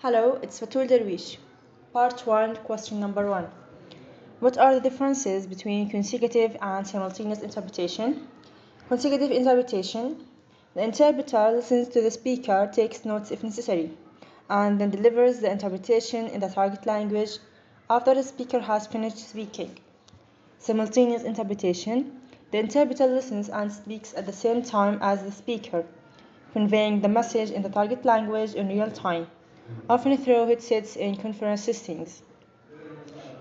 Hello, it's Fatul Darwish. Part 1, question number 1. What are the differences between consecutive and simultaneous interpretation? Consecutive interpretation. The interpreter listens to the speaker, takes notes if necessary, and then delivers the interpretation in the target language after the speaker has finished speaking. Simultaneous interpretation. The interpreter listens and speaks at the same time as the speaker, conveying the message in the target language in real time, often through headsets in conference settings.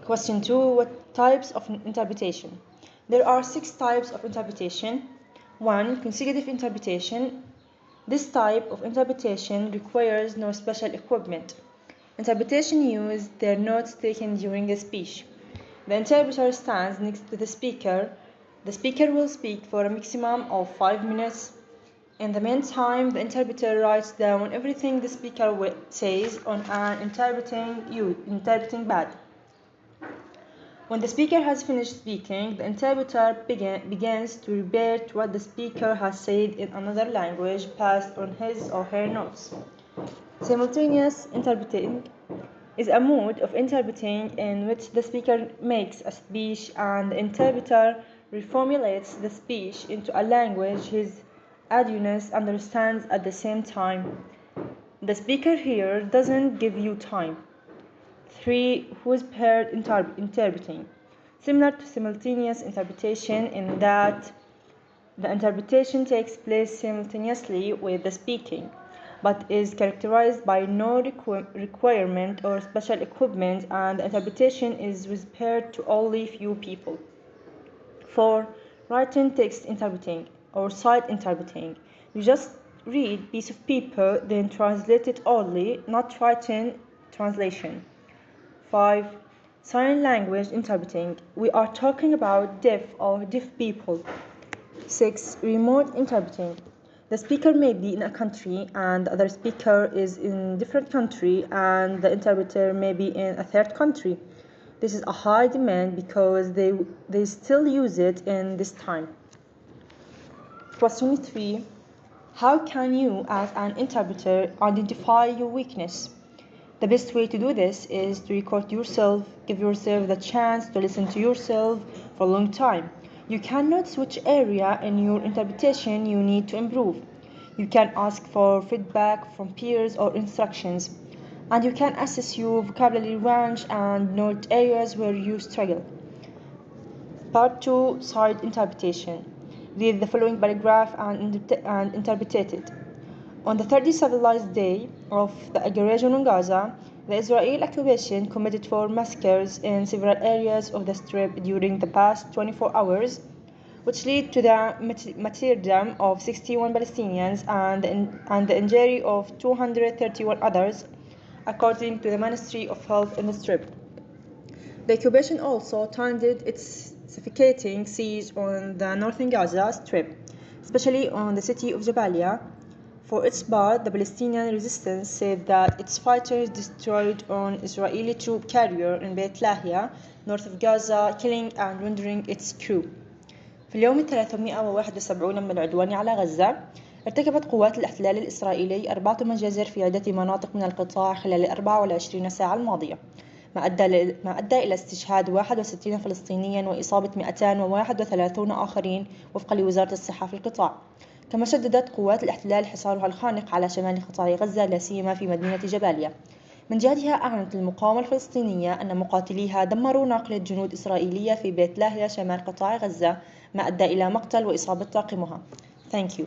Question 2. What types of interpretation? There are 6 types of interpretation. 1. Consecutive interpretation. This type of interpretation requires no special equipment. Interpretation use their notes taken during a speech. The interpreter stands next to the speaker. The speaker will speak for a maximum of 5 minutes. In the meantime, the interpreter writes down everything the speaker says on an interpreting pad. When the speaker has finished speaking, the interpreter begins to repeat what the speaker has said in another language passed on his or her notes. Simultaneous interpreting is a mode of interpreting in which the speaker makes a speech and the interpreter reformulates the speech into a language his audience understands at the same time. The speaker here doesn't give you time. 3. Whispered interpreting. Similar to simultaneous interpretation in that the interpretation takes place simultaneously with the speaking, but is characterized by no requirement or special equipment, and the interpretation is whispered to only few people. 4. Written text interpreting or sight interpreting. You just read piece of paper, then translate it orally, not written translation. 5. Sign language interpreting. We are talking about deaf or deaf people. 6. Remote interpreting. The speaker may be in a country and the other speaker is in a different country and the interpreter may be in a third country. This is a high demand because they still use it in this time. Question 3. How can you as an interpreter identify your weakness? The best way to do this is to record yourself, give yourself the chance to listen to yourself for a long time. You cannot switch area in your interpretation you need to improve. You can ask for feedback from peers or instructions, and you can assess your vocabulary range and note areas where you struggle. Part 2. Side interpretation. Read the following paragraph and interpret it. On the 30th civilized day of the aggression on Gaza, the Israeli occupation committed 4 massacres in several areas of the Strip during the past 24 hours, which led to the martyrdom of 61 Palestinians and the injury of 231 others, according to the Ministry of Health in the Strip. The occupation also turned its suffocating siege on the northern Gaza Strip, especially on the city of Jabalia. For its part, the Palestinian resistance said that its fighters destroyed an Israeli troop carrier in Beit Lahia, north of Gaza, killing and wounding its crew. في اليوم 371 من العدوان على غزة، ارتكبت قوات الاحتلال الإسرائيلي 4 مجازر في عدة مناطق من القطاع خلال 24 ساعة الماضية، ما أدى إلى استشهاد 61 فلسطينيا وإصابة 231 آخرين وفقا لوزارة الصحة في القطاع. كما شددت قوات الاحتلال حصارها الخانق على شمال قطاع غزة لا سيما في مدينة جباليا. من جهتها أعلنت المقاومة الفلسطينية أن مقاتليها دمروا ناقلة جنود إسرائيلية في بيت لاهيا شمال قطاع غزة، ما أدى إلى مقتل وإصابة طاقمها. Thank you.